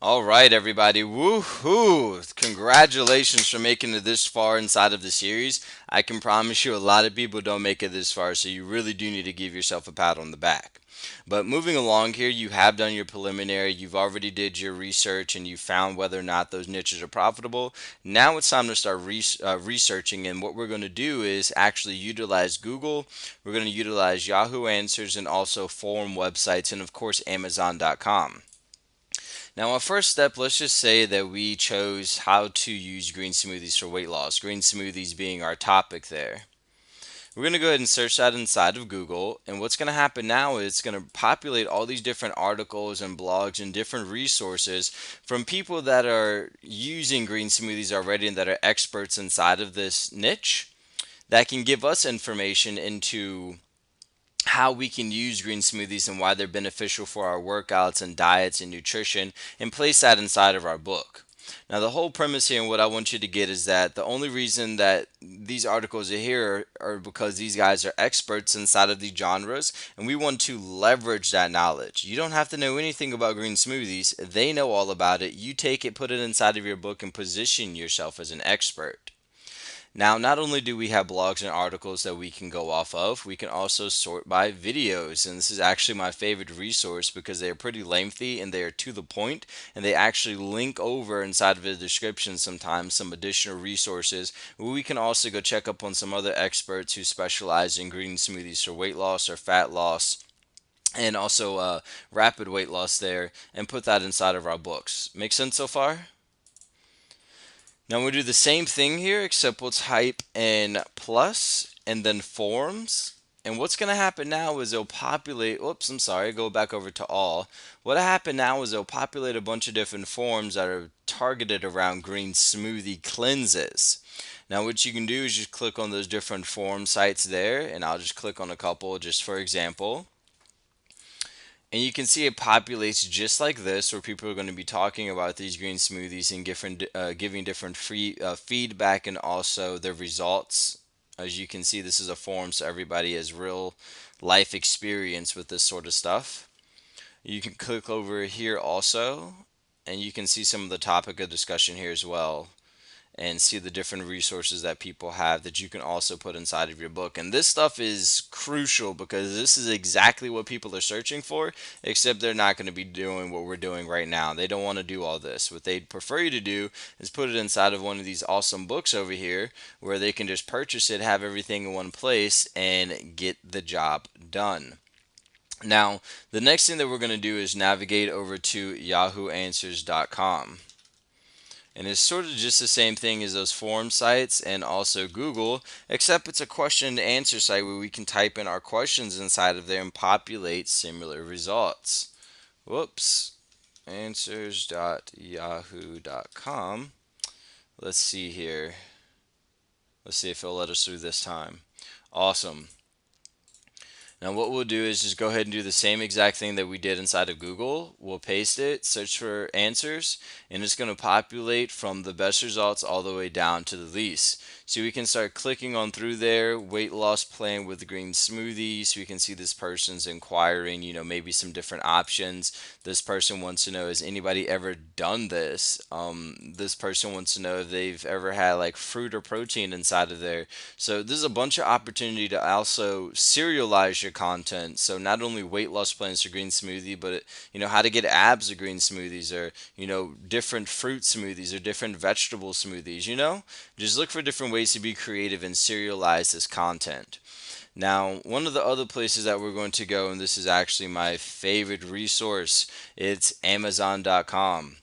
All right, everybody. Woohoo! Congratulations for making it this far inside of the series. I can promise you a lot of people don't make it this far, so you really do need to give yourself a pat on the back. But moving along here, you have done your preliminary, you've already did your research, and you found whether or not those niches are profitable. Now it's time to start researching, and what we're going to do is actually utilize Google. We're going to utilize Yahoo Answers and also forum websites, and of course Amazon.com. Now, our first step, let's just say that we chose how to use green smoothies for weight loss, green smoothies being our topic there. We're going to go ahead and search that inside of Google. And what's going to happen now is it's going to populate all these different articles and blogs and different resources from people that are using green smoothies already and that are experts inside of this niche that can give us information into how we can use green smoothies and why they're beneficial for our workouts and diets and nutrition and place that inside of our book. Now, the whole premise here and what I want you to get is that the only reason that these articles are here are because these guys are experts inside of these genres and we want to leverage that knowledge. You don't have to know anything about green smoothies, they know all about it. You take it, put it inside of your book, and position yourself as an expert. Now, not only do we have blogs and articles that we can go off of, we can also sort by videos. And this is actually my favorite resource because they are pretty lengthy and they are to the point, and they actually link over inside of the description sometimes some additional resources where we can also go check up on some other experts who specialize in green smoothies for weight loss or fat loss and also rapid weight loss there, and put that inside of our books. Make sense so far? Now we do the same thing here, except we'll type in plus and then forms. And what's going to happen now is it'll populate, oops, I'm sorry, go back over to all. What'll happen now is it'll populate a bunch of different forms that are targeted around green smoothie cleanses. Now what you can do is just click on those different forum sites there, and I'll just click on a couple just for example. And you can see it populates just like this, where people are going to be talking about these green smoothies and giving different free feedback and also the results. As you can see, this is a forum, so everybody has real life experience with this sort of stuff. You can click over here also, and you can see some of the topic of discussion here as well and see the different resources that people have that you can also put inside of your book. And this stuff is crucial because this is exactly what people are searching for, except they're not going to be doing what we're doing right now. They don't want to do all this. What they'd prefer you to do is put it inside of one of these awesome books over here where they can just purchase it, have everything in one place, and get the job done. Now, the next thing that we're going to do is navigate over to yahooanswers.com. And it's sort of just the same thing as those forum sites and also Google, except it's a question and answer site where we can type in our questions inside of there and populate similar results. Whoops. Answers.yahoo.com. Let's see here. Let's see if it'll let us through this time. Awesome. Now what we'll do is just go ahead and do the same exact thing that we did inside of Google. We'll paste it, search for answers, and it's going to populate from the best results all the way down to the least. So we can start clicking on through there, weight loss plan with green smoothies. So we can see this person's inquiring, maybe some different options. This person wants to know, has anybody ever done this? This person wants to know if they've ever had like fruit or protein inside of there. So this is a bunch of opportunity to also serialize your content. So not only weight loss plans for green smoothie, but how to get abs of green smoothies, or different fruit smoothies or different vegetable smoothies. Just look for different ways to be creative and serialize this content. Now, one of the other places that we're going to go, and this is actually my favorite resource, it's Amazon.com.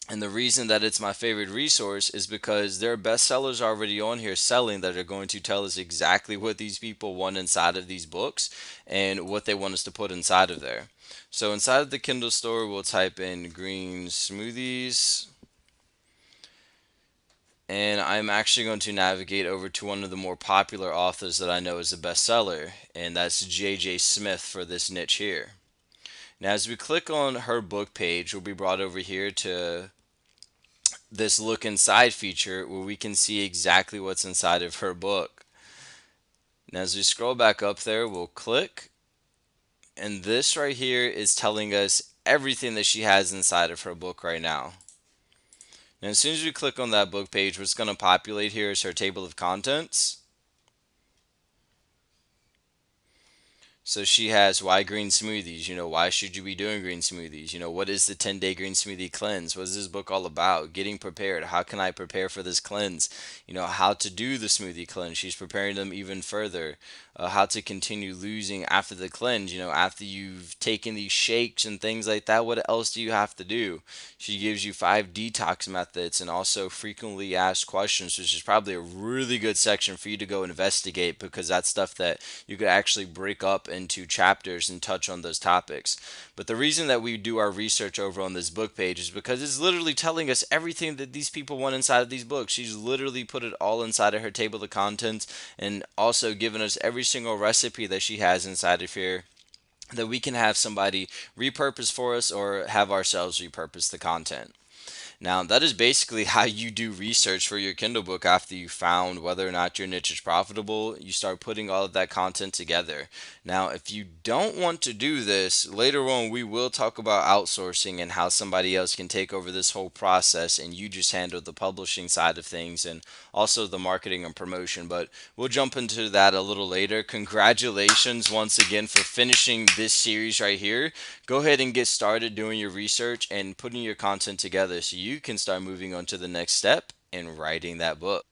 And the reason that it's my favorite resource is because there are bestsellers already on here selling that are going to tell us exactly what these people want inside of these books and what they want us to put inside of there. So inside of the Kindle store, we'll type in green smoothies. And I'm actually going to navigate over to one of the more popular authors that I know is a bestseller, and that's J.J. Smith for this niche here. Now, as we click on her book page, we'll be brought over here to this look inside feature where we can see exactly what's inside of her book. Now, as we scroll back up there, we'll click, and this right here is telling us everything that she has inside of her book right now. And as soon as we click on that book page, what's going to populate here is her table of contents. So she has why green smoothies? Why should you be doing green smoothies? What is the 10-day green smoothie cleanse? What is this book all about? Getting prepared. How can I prepare for this cleanse? How to do the smoothie cleanse. She's preparing them even further. How to continue losing after the cleanse. After you've taken these shakes and things like that, what else do you have to do? She gives you 5 detox methods and also frequently asked questions, which is probably a really good section for you to go investigate because that's stuff that you could actually break up into chapters and touch on those topics. But the reason that we do our research over on this book page is because it's literally telling us everything that these people want inside of these books. She's literally put it all inside of her table of contents and also given us every single recipe that she has inside of here that we can have somebody repurpose for us or have ourselves repurpose the content. Now, that is basically how you do research for your Kindle book after you found whether or not your niche is profitable. You start putting all of that content together. Now, if you don't want to do this, later on we will talk about outsourcing and how somebody else can take over this whole process and you just handle the publishing side of things and also the marketing and promotion. But we'll jump into that a little later. Congratulations once again for finishing this series right here. Go ahead and get started doing your research and putting your content together so you can start moving on to the next step in writing that book.